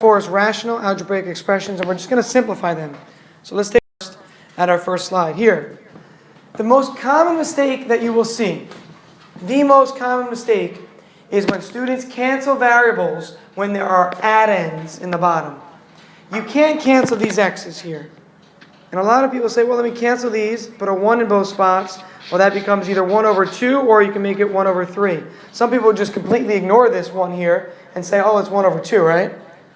4 is rational algebraic expressions, and we're just going to simplify them. So let's take a look at our first slide here. The most common mistake that you will see, the most common mistake, is when students cancel variables when there are addends in the bottom. You can't cancel these x's here. And a lot of people say, well, let me cancel these, put a 1 in both spots. Well, that becomes either 1 over 2, or you can make it 1 over 3. Some people just completely ignore this 1 here and say, oh, it's 1 over 2, right?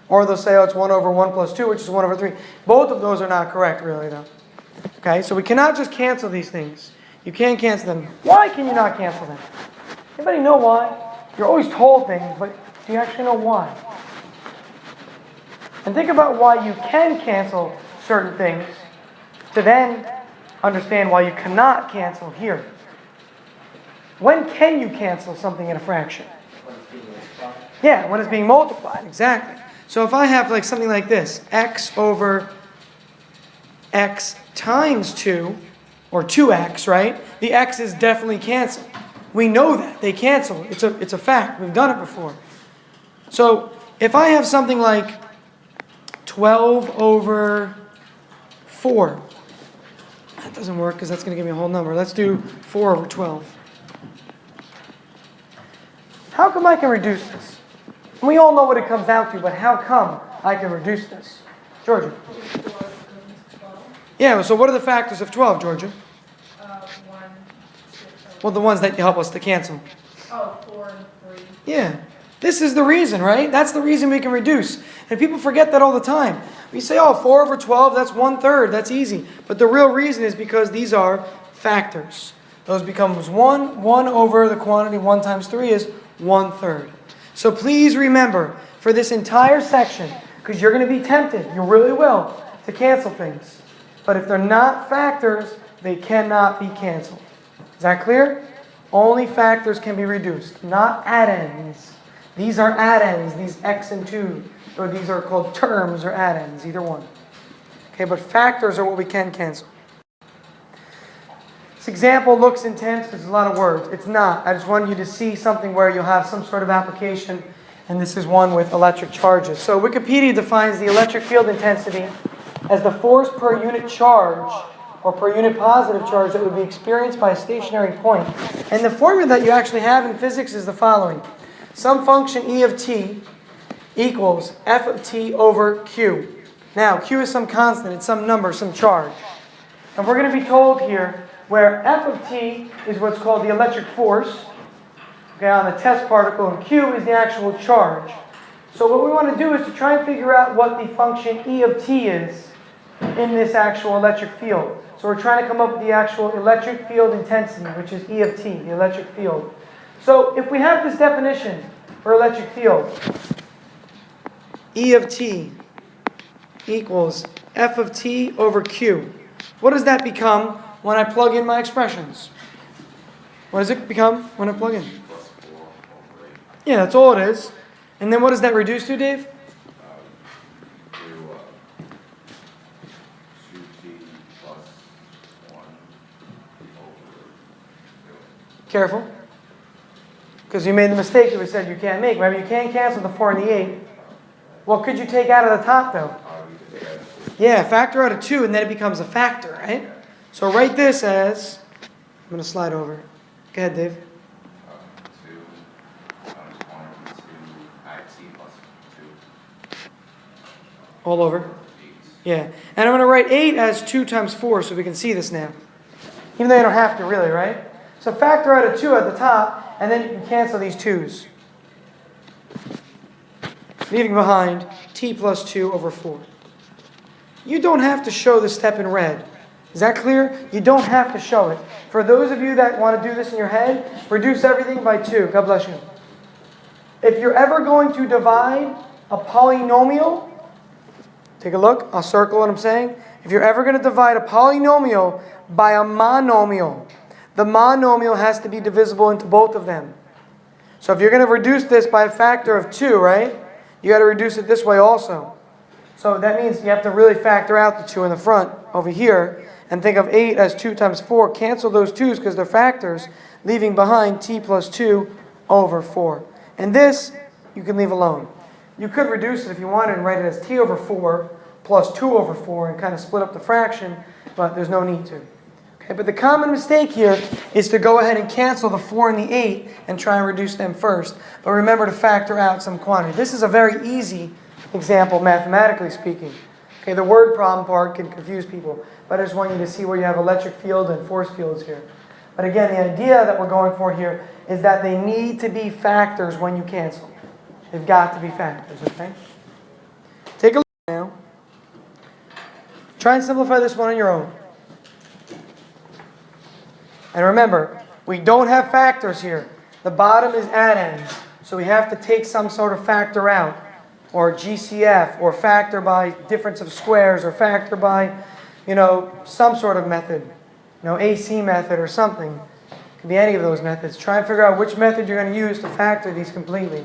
Or they'll say, oh, it's 1 over 1 plus 2, which is 1 over 3. Both of those are not correct, really, though. Okay, so we cannot just cancel these things. You can't cancel them. Why can you not cancel them? Anybody know why? You're always told things, but do you actually know why? And think about why you can cancel certain things to then understand why you cannot cancel here. When can you cancel something in a fraction? When it's being multiplied. Yeah, when it's being multiplied, exactly. So if I have like something like this, x over x times 2, or 2x, right? The x is definitely canceled. We know that. They cancel. It's a fact. We've done it before. So if I have something like 12 over 4, that doesn't work because that's going to give me a whole number. Let's do 4 over 12. How come I can reduce this? We all know what it comes out to, but how come I can reduce this? Georgia. Yeah, so what are the factors of 12, Georgia? 1, 6, Well, the ones that help us to cancel. 4 and 3. Yeah. This is the reason, right? That's the reason we can reduce. And people forget that all the time. We say, oh, 4 over 12, that's 1/3. That's easy. But the real reason is because these are factors. Those becomes 1. 1 over the quantity 1 times 3 is 1/3. So please remember, for this entire section, because you're going to be tempted, you really will, to cancel things. But if they're not factors, they cannot be canceled. Is that clear? Only factors can be reduced, not addends. These are addends, these x and 2. Or these are called terms or addends, either one. Okay, but factors are what we can cancel. This example looks intense because there's a lot of words. It's not. I just wanted you to see something where you'll have some sort of application, and this is one with electric charges. So Wikipedia defines the electric field intensity as the force per unit charge, or per unit positive charge, that would be experienced by a stationary point. And the formula that you actually have in physics is the following. Some function e of t equals f of t over q. Now, q is some constant, it's some number, some charge. And we're going to be told here where f of t is what's called the electric force, okay, on the test particle, and q is the actual charge. So what we want to do is to try and figure out what the function e of t is in this actual electric field. So we're trying to come up with the actual electric field intensity, which is e of t, the electric field. So if we have this definition for electric field, E of t equals f of t over q. What does that become when I plug in my expressions? What does it become when I plug in? Yeah, that's all it is. And then what does that reduce to, Dave? 2t plus 1 over 2. Careful. Because you made the mistake that we said you can't make. Remember, you can't cancel the 4 and the 8. What could you take out of the top, though? Yeah, factor out of 2, and then it becomes a factor, right? So write this as, I'm going to slide over. Go ahead, Dave. 2 times 1 over 2 at t plus 2. All over? 8. Yeah. And I'm going to write 8 as 2 times 4 so we can see this now. Even though you don't have to really, right? So factor out of 2 at the top, and then you can cancel these 2's. Leaving behind t plus 2 over 4. You don't have to show the step in red. Is that clear? You don't have to show it. For those of you that want to do this in your head, reduce everything by 2. God bless you. If you're ever going to divide a polynomial, take a look. I'll circle what I'm saying. If you're ever going to divide a polynomial by a monomial, the monomial has to be divisible into both of them. So if you're going to reduce this by a factor of 2, right? You got to reduce it this way also. So that means you have to really factor out the 2 in the front over here and think of 8 as 2 times 4. Cancel those 2's because they're factors, leaving behind t plus 2 over 4. And this you can leave alone. You could reduce it if you wanted and write it as t over 4 plus 2 over 4 and kind of split up the fraction, but there's no need to. Okay, but the common mistake here is to go ahead and cancel the 4 and the 8 and try and reduce them first. But remember to factor out some quantity. This is a very easy example, mathematically speaking. Okay, the word problem part can confuse people, but I just want you to see where you have electric field and force fields here. But again, the idea that we're going for here is that they need to be factors when you cancel. They've got to be factors, okay? Take a look now. Try and simplify this one on your own. And remember, we don't have factors here. The bottom is addends, so we have to take some sort of factor out, or GCF, or factor by difference of squares, or factor by, some sort of method, AC method or something. It could be any of those methods. Try and figure out which method you're going to use to factor these completely.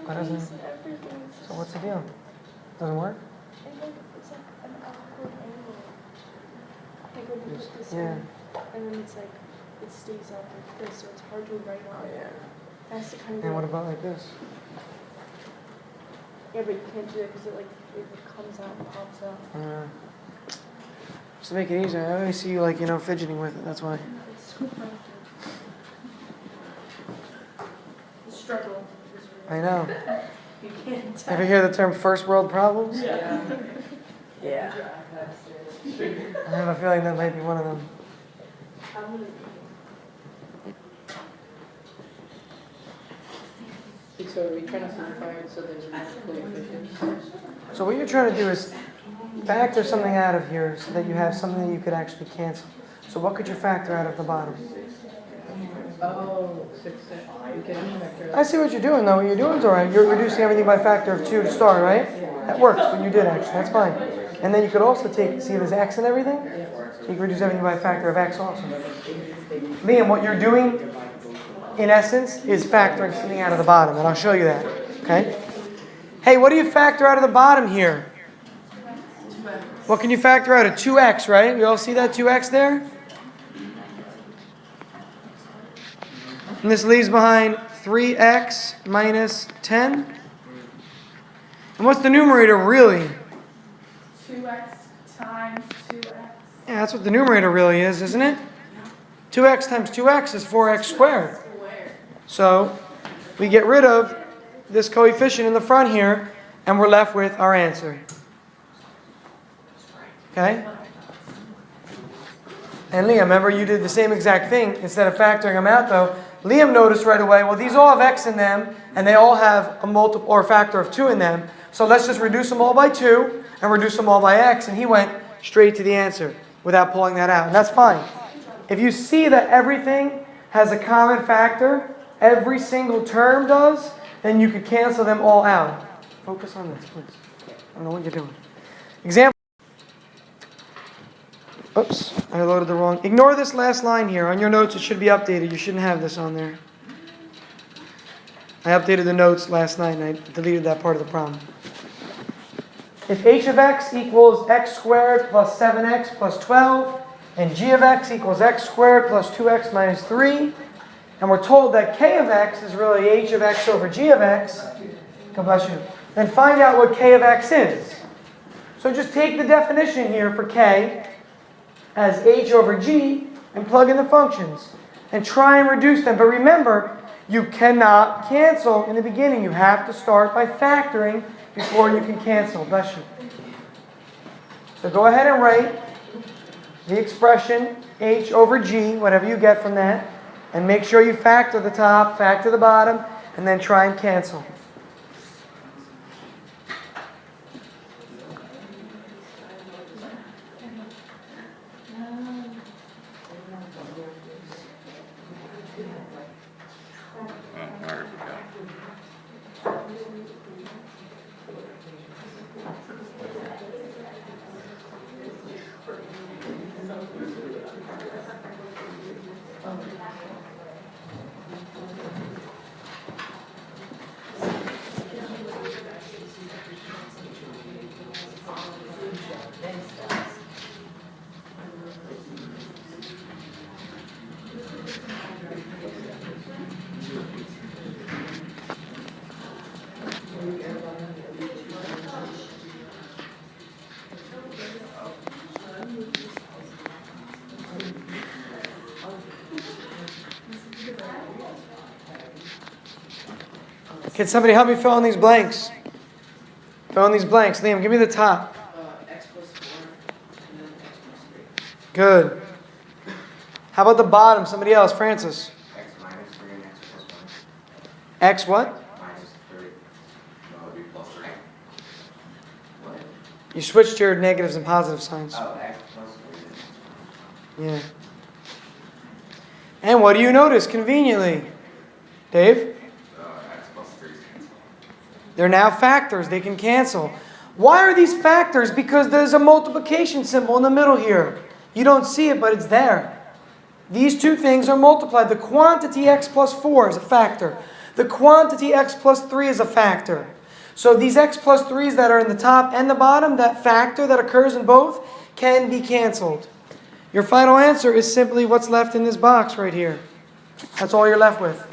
Why doesn't it? So what's the deal? Doesn't work? It's like an awkward angle. Like when you put this Yeah. in, and then it's like, it stays up like this, so it's hard to write on. That's the kind of. And what about like this? Yeah, but you can't do it because it comes out and pops out. Just to make it easier, I always see you fidgeting with it, that's why. It's so frustrating. The struggle is real. I know. You can't tell. Ever hear the term first world problems? Yeah. Yeah. I have a feeling that might be one of them. I'm gonna. So are we trying to simplify it so there's more coefficients? So what you're trying to do is factor something out of here so that you have something that you could actually cancel. So what could you factor out of the bottom? Oh, 6, you can factor I see what you're doing though. What you're doing is alright. You're reducing everything by a factor of 2 to start, right? That works, but you did actually. That's fine. And then you could also see there's x and everything? So you can reduce everything by a factor of x also. Liam, what you're doing in essence is factoring something out of the bottom, and I'll show you that. Okay? Hey, what do you factor out of the bottom here? What can you factor out? A 2x, right? We all see that 2x there? And this leaves behind 3x minus 10. And what's the numerator really? 2x times 2x. Yeah, that's what the numerator really is, isn't it? 2x times 2x is 4x squared. So we get rid of this coefficient in the front here, and we're left with our answer. Okay? And Liam, remember you did the same exact thing. Instead of factoring them out though, Liam noticed right away, well, these all have x in them, and they all have a multiple or a factor of 2 in them. So let's just reduce them all by 2 and reduce them all by x. And he went straight to the answer without pulling that out. And that's fine. If you see that everything has a common factor, every single term does, then you could cancel them all out. Focus on this, please. I don't know what you're doing. Example. Oops, I loaded the wrong. Ignore this last line here. On your notes, it should be updated. You shouldn't have this on there. I updated the notes last night and I deleted that part of the problem. If h of x equals x squared plus 7x plus 12, and g of x equals x squared plus 2x minus 3, and we're told that k of x is really h of x over g of x, God bless you, then find out what k of x is. So just take the definition here for k as h over g and plug in the functions and try and reduce them. But remember, you cannot cancel in the beginning. You have to start by factoring before you can cancel. Bless you. So go ahead and write the expression h over g, whatever you get from that, and make sure you factor the top, factor the bottom, and then try and cancel. Where we go. Can somebody help me fill in these blanks? Fill in these blanks. Liam, give me the top. X plus 4, and then x plus 3. Good. How about the bottom? Somebody else. Francis. X minus 3 and x plus 1. X what? Minus 3. No, it'd be plus 3. What? You switched your negatives and positive signs. Oh, x plus 3. Yeah. And what do you notice conveniently? Dave? X plus 3 is canceled. They're now factors. They can cancel. Why are these factors? Because there's a multiplication symbol in the middle here. You don't see it, but it's there. These two things are multiplied. The quantity x plus 4 is a factor. The quantity x plus 3 is a factor. So these x plus 3's that are in the top and the bottom, that factor that occurs in both, can be canceled. Your final answer is simply what's left in this box right here. That's all you're left with.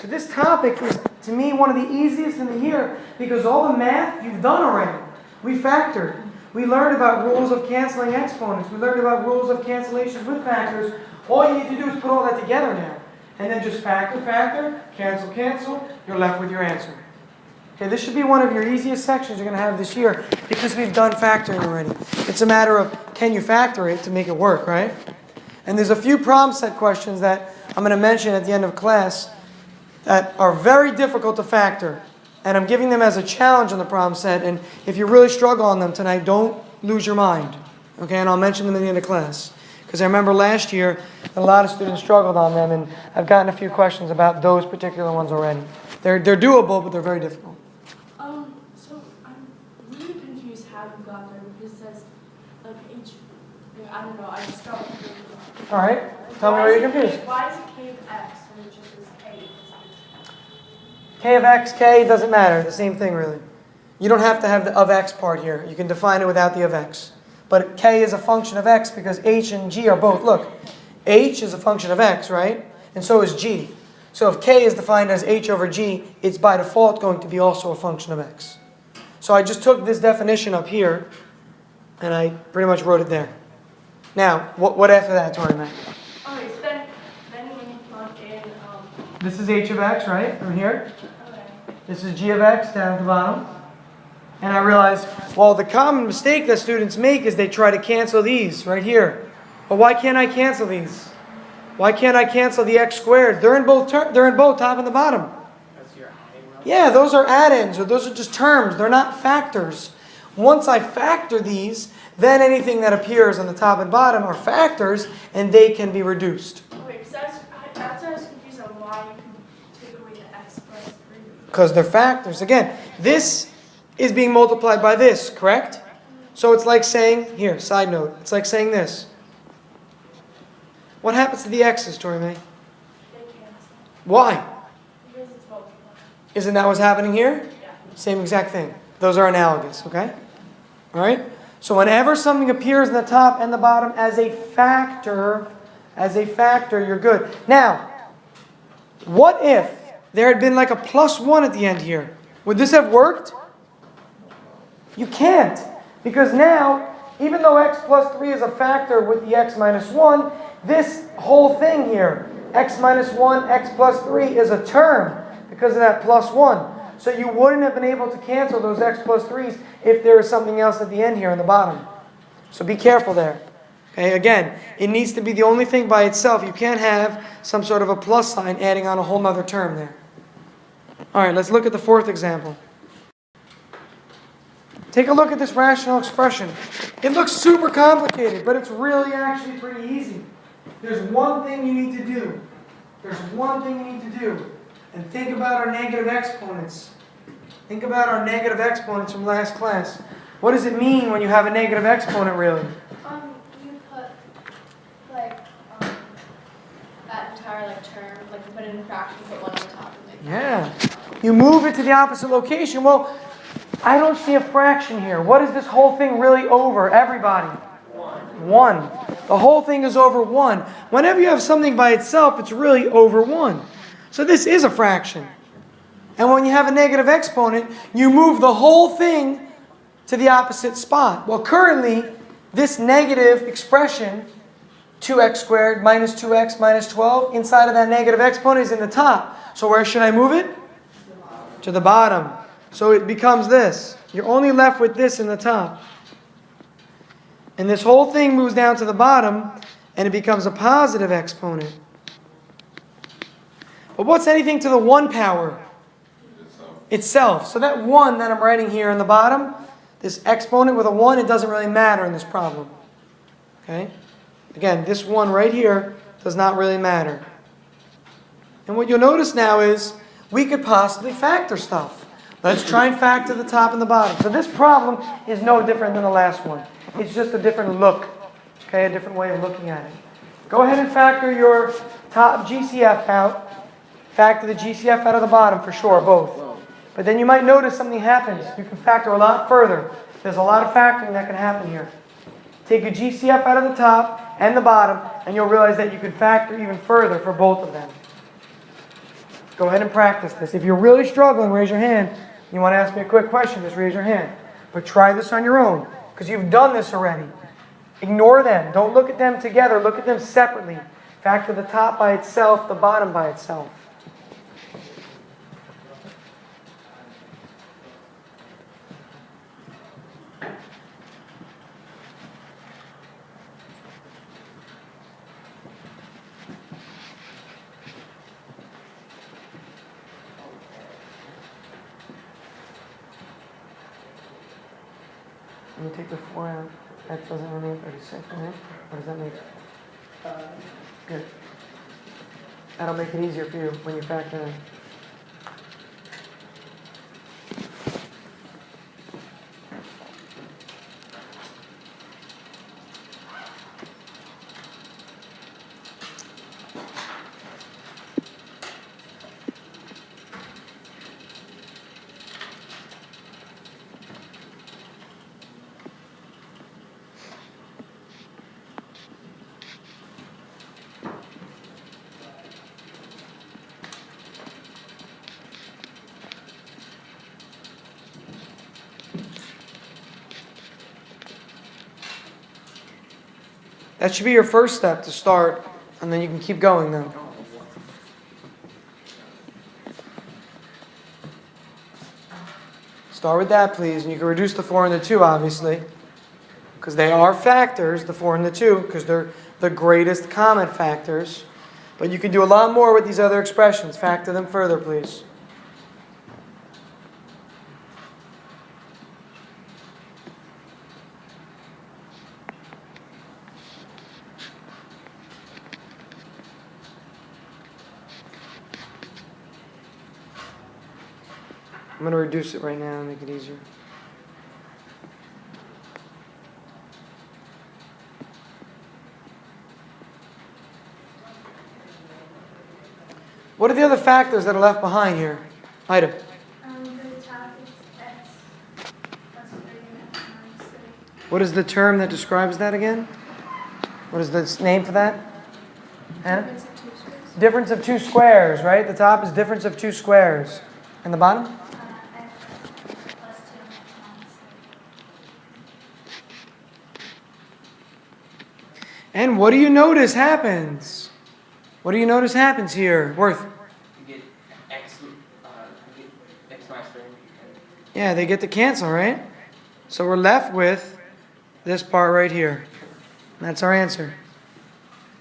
So this topic is, to me, one of the easiest in the year because all the math you've done already. We factored. We learned about rules of canceling exponents. We learned about rules of cancellations with factors. All you need to do is put all that together now. And then just factor, cancel, cancel. You're left with your answer. Okay, this should be one of your easiest sections you're going to have this year because we've done factoring already. It's a matter of can you factor it to make it work, right? And there's a few problem set questions that I'm going to mention at the end of class that are very difficult to factor. And I'm giving them as a challenge on the problem set. And if you really struggle on them tonight, don't lose your mind. Okay, and I'll mention them at the end of class. Because I remember last year, a lot of students struggled on them. And I've gotten a few questions about those particular ones already. They're doable, but they're very difficult. So I'm really confused how you got there because it says like H. I don't know. I just got confused. All right, tell me where you're confused. Why is it K of X when it just says K? K of x, K, doesn't matter. The same thing, really. You don't have to have the of x part here. You can define it without the of x. But K is a function of x because H and G are both. Look, H is a function of x, right? And so is G. So if K is defined as H over G, it's by default going to be also a function of x. So I just took this definition up here, and I pretty much wrote it there. Now, what after that, Tori, Mac? Okay, so then when you plug in, This is H of x, right? From here. okay. This is G of x down at the bottom. And I realized, well, the common mistake that students make is they try to cancel these right here. But why can't I cancel these? Why can't I cancel the x squared? They're in both top and the bottom. Yeah, those are add-ins, or those are just terms. They're not factors. Once I factor these, then anything that appears on the top and bottom are factors, and they can be reduced. Okay, because that's why I was confused on why you can take away the X plus 3. Because they're factors. Again, this is being multiplied by this, correct? So it's like saying, here, side note, it's like saying this. What happens to the x's, Tori May? They cancel. Why? Because it's multiplied. Isn't that what's happening here? Yeah. Same exact thing. Those are analogous, okay? All right? So whenever something appears in the top and the bottom as a factor, you're good. Now, what if there had been like a plus 1 at the end here? Would this have worked? You can't. Because now, even though x plus 3 is a factor with the x minus 1, this whole thing here, x minus 1, x plus 3, is a term because of that plus 1. So you wouldn't have been able to cancel those x plus 3's if there was something else at the end here on the bottom. So be careful there. Okay, again, it needs to be the only thing by itself. You can't have some sort of a plus sign adding on a whole other term there. All right, let's look at the fourth example. Take a look at this rational expression. It looks super complicated, but it's really actually pretty easy. There's one thing you need to do. And think about our negative exponents. Think about our negative exponents from last class. What does it mean when you have a negative exponent, really? You put that entire term, you put it in fractions, put one on top and Yeah. You move it to the opposite location. Well, I don't see a fraction here. What is this whole thing really over, everybody? 1. The whole thing is over 1. Whenever you have something by itself, it's really over 1. So this is a fraction. And when you have a negative exponent, you move the whole thing to the opposite spot. Well, currently, this negative expression, 2x squared minus 2x minus 12, inside of that negative exponent is in the top. So where should I move it? to the bottom. So it becomes this. You're only left with this in the top. And this whole thing moves down to the bottom, and it becomes a positive exponent. But what's anything to the 1 power? Itself. So that 1 that I'm writing here in the bottom, this exponent with a 1, it doesn't really matter in this problem. Okay? Again, this 1 right here does not really matter. And what you'll notice now is we could possibly factor stuff. Let's try and factor the top and the bottom. So this problem is no different than the last one. It's just a different look. Okay, a different way of looking at it. Go ahead and factor your top GCF out. Factor the GCF out of the bottom for sure, both. But then you might notice something happens. You can factor a lot further. There's a lot of factoring that can happen here. Take your GCF out of the top and the bottom, and you'll realize that you can factor even further for both of them. Go ahead and practice this. If you're really struggling, raise your hand. You want to ask me a quick question, just raise your hand. But try this on your own, because you've done this already. Ignore them. Don't look at them together. Look at them separately. Factor the top by itself, the bottom by itself. Let me take the 4 out. That doesn't remain 36, right? What does that make? Good. That'll make it easier for you when you factor in. That should be your first step to start, and then you can keep going then. Start with that, please, and you can reduce the 4 and the 2, obviously, because they are factors, the 4 and the 2, because they're the greatest common factors. But you can do a lot more with these other expressions. Factor them further, please. I'm going to reduce it right now and make it easier. What are the other factors that are left behind here? Ida. The top is x plus 3 and x minus 3. What is the term that describes that again? What is the name for that? Hannah? Difference of 2 squares. Difference of 2 squares, right? The top is difference of 2 squares. And the bottom? X plus 2 and x minus 3. And what do you notice happens? What do you notice happens here? Worth? You get x minus 3. Yeah, they get to cancel, right? So we're left with this part right here. And that's our answer.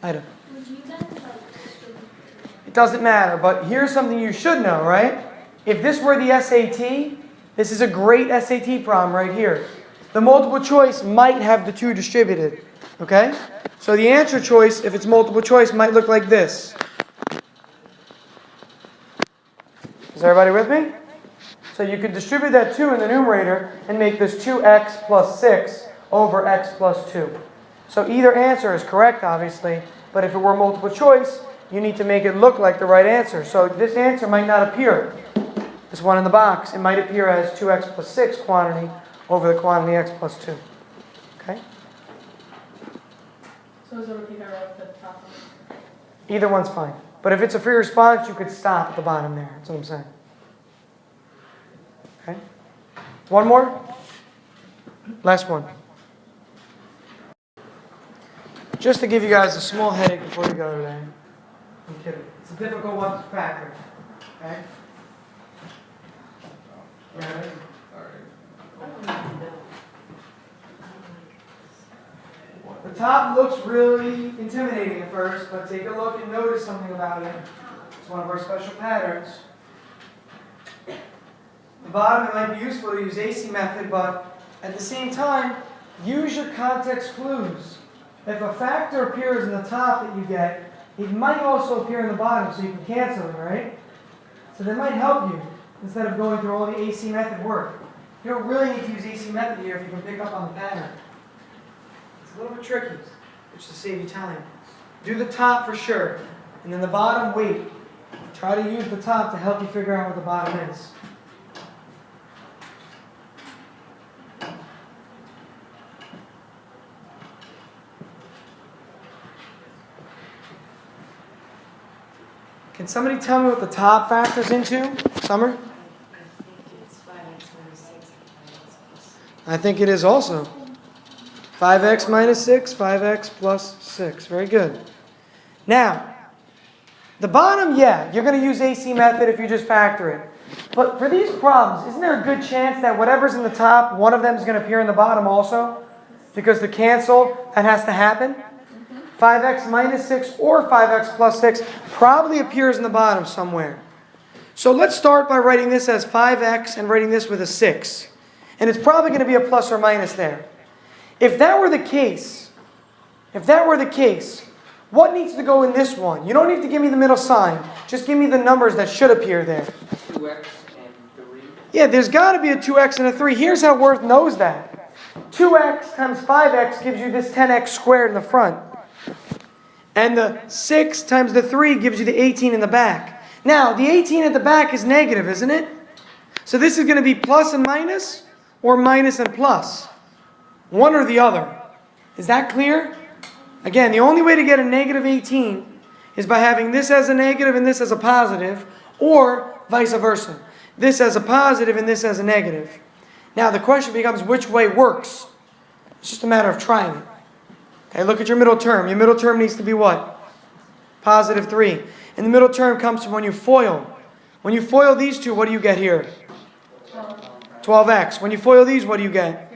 Ida. Would you then distribute? It doesn't matter, but here's something you should know, right? If this were the SAT, this is a great SAT problem right here. The multiple choice might have the 2 distributed, okay? So the answer choice, if it's multiple choice, might look like this. Is everybody with me? So you could distribute that 2 in the numerator and make this 2x plus 6 over x plus 2. So either answer is correct, obviously, but if it were multiple choice, you need to make it look like the right answer. So this answer might not appear. This one in the box, it might appear as 2x plus 6 quantity over the quantity x plus 2. Okay? So is it repeat our row for the top one? Either one's fine. But if it's a free response, you could stop at the bottom there. That's what I'm saying. Okay? One more? Last one. Just to give you guys a small headache before you go today. I'm kidding. It's a difficult one to factor. Okay? Yeah. Alright. The top looks really intimidating at first, but take a look and notice something about it. It's one of our special patterns. The bottom, it might be useful to use AC method, but at the same time, use your context clues. If a factor appears in the top that you get, it might also appear in the bottom, so you can cancel it, right? So that might help you, instead of going through all the AC method work. You don't really need to use AC method here if you can pick up on the pattern. It's a little bit tricky, which to save you time. Do the top for sure, and then the bottom, wait. Try to use the top to help you figure out what the bottom is. Can somebody tell me what the top factors into? Summer? I think it is also. 5x minus 6, 5x plus 6. Very good. Now, the bottom, yeah, you're going to use AC method if you just factor it. But for these problems, isn't there a good chance that whatever's in the top, one of them is going to appear in the bottom also? Because the cancel, that has to happen. 5x minus 6 or 5x plus 6 probably appears in the bottom somewhere. So let's start by writing this as 5x and writing this with a 6. And it's probably going to be a plus or minus there. If that were the case, what needs to go in this one? You don't need to give me the middle sign. Just give me the numbers that should appear there. 2x and 3. Yeah, there's got to be a 2x and a 3. Here's how Worth knows that. 2x times 5x gives you this 10x squared in the front. And the 6 times the 3 gives you the 18 in the back. Now, the 18 at the back is negative, isn't it? So this is going to be plus and minus, or minus and plus. One or the other. Is that clear? Again, the only way to get a negative 18 is by having this as a negative and this as a positive, or vice versa. This as a positive and this as a negative. Now, the question becomes which way works. It's just a matter of trying it. Okay, look at your middle term. Your middle term needs to be what? Positive 3. And the middle term comes from when you FOIL. When you FOIL these two, what do you get here? 12x. When you FOIL these, what do you get?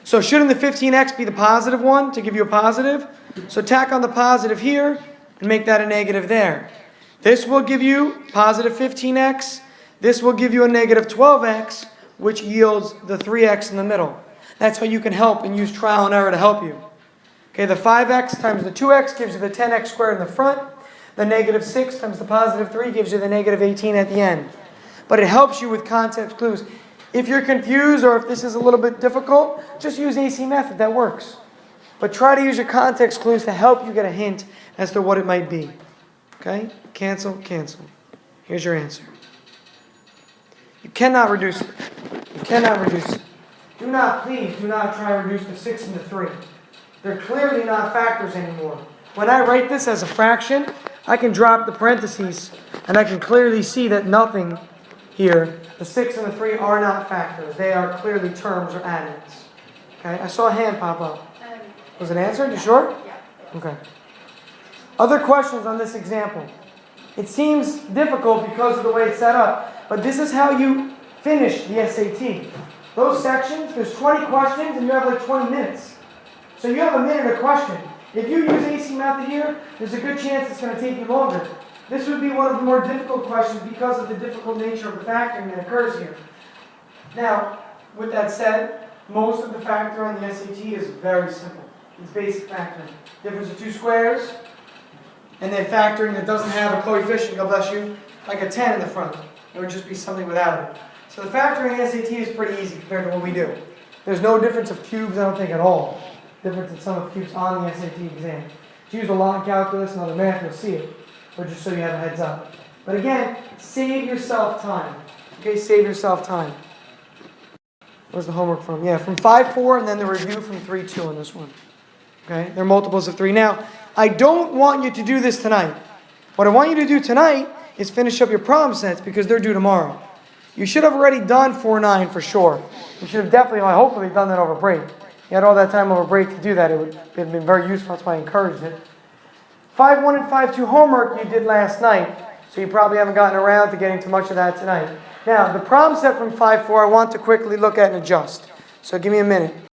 So shouldn't the 15x be the positive one to give you a positive? So tack on the positive here and make that a negative there. This will give you positive 15x. This will give you a negative 12x, which yields the 3x in the middle. That's how you can help and use trial and error to help you. Okay, the 5x times the 2x gives you the 10x squared in the front. The negative 6 times the positive 3 gives you the negative 18 at the end. But it helps you with context clues. If you're confused or if this is a little bit difficult, just use AC method. That works. But try to use your context clues to help you get a hint as to what it might be. Okay? Cancel, cancel. Here's your answer. You cannot reduce it. You cannot reduce it. Please do not try to reduce the 6 and the 3. They're clearly not factors anymore. When I write this as a fraction, I can drop the parentheses and I can clearly see that nothing here, the 6 and the 3 are not factors. They are clearly terms or addends. Okay, I saw a hand pop up. Was it answered? You sure? Yeah. Okay. Other questions on this example? It seems difficult because of the way it's set up, but this is how you finish the SAT. Those sections, there's 20 questions and you have like 20 minutes. So you have a minute a question. If you use AC method here, there's a good chance it's going to take you longer. This would be one of the more difficult questions because of the difficult nature of the factoring that occurs here. Now, with that said, most of the factor on the SAT is very simple. It's basic factoring. Difference of two squares, and then factoring that doesn't have a coefficient, God bless you, like a 10 in the front. It would just be something without it. So the factoring in the SAT is pretty easy compared to what we do. There's no difference of cubes, I don't think, at all. Difference in sum of cubes on the SAT exam. If you use a log calculus and other math, you'll see it. But just so you have a heads up. But again, save yourself time. Okay, save yourself time. Where's the homework from? Yeah, from 5-4 and then the review from 3-2 on this one. Okay, they're multiples of 3. Now, I don't want you to do this tonight. What I want you to do tonight is finish up your problem sets because they're due tomorrow. You should have already done 4-9 for sure. You should have definitely, hopefully, done that over break. You had all that time over break to do that. It would have been very useful. That's why I encouraged it. 5-1 and 5-2 homework you did last night. So you probably haven't gotten around to getting to much of that tonight. Now, the problem set from 5.4 I want to quickly look at and adjust. So give me a minute.